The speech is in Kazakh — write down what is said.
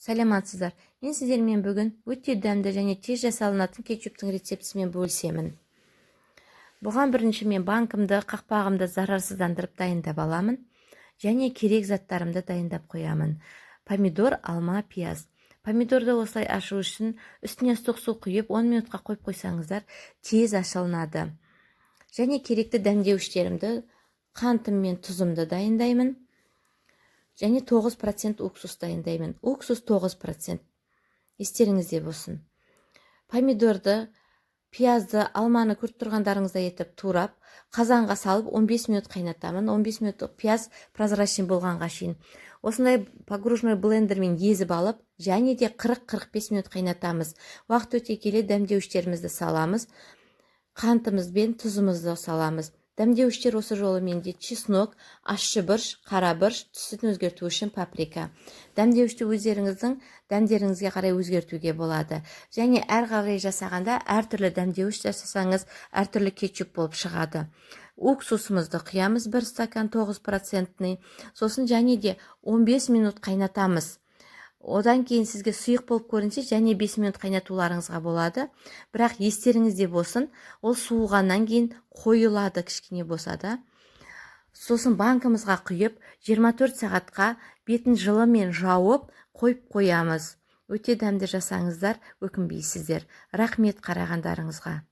Саламатсыздар. Мен сіздермен бүгін өте дәмді және тез жасалынатын кетчуптың рецептісімен бөлісемін. Бұған бірінші мен банкымды, қақпағымды зарарсыздандырып дайындап аламын және керек заттарымды дайындап қоямын. Помидор, алма, пияз. Помидорды осылай ашу үшін үстіне ыстық су құйып 10 минутқа қойып қойсаңыздар, тез ашылынады. Және керекті дәмдеуіштерімді, қантым мен тұзымды дайындаймын. Және 9% уксус дайындаймын. Уксус 9%. Естеріңізде болсын. Помидорды, пиязды, алманы көріп тұрғандарыңыздай етіп турап, қазанға салып 15 минут қайнатамын. 15 минут пияз прозрачный болғанға шейін. Осындай погружной блендермен езіп алып, және де 40-45 минут қайнатамыз. Уақыт өте келе дәмдеуіштерімізді саламыз. Қантымыз бен тұзымызды саламыз. Дәмдеуіштер осы жолы менде чеснок, ащы бұрыш, қара бұрыш, түсін өзгерту үшін паприка. Дәмдеуішті өздеріңіздің дәмдеріңізге қарай өзгертуге болады. Және әр қарай жасағанда әртүрлі дәмдеуіш жасасаңыз, әртүрлі кетчуп болып шығады. Уксусымызды құямыз 1 стакан 9%. Сосын және де 15 минут қайнатамыз. Одан кейін сізге сұйық болып көрінсе, және 5 минут қайнатуларыңызға болады. Бірақ естеріңізде болсын, ол суығаннан кейін қойылады кішкене болса да. Сосын банкымызға құйып, 24 сағатқа бетін жылымен жауып, қойып қоямыз. Өте дәмді жасаңыздар, өкінбейсіздер. Рахмет қарағандарыңызға.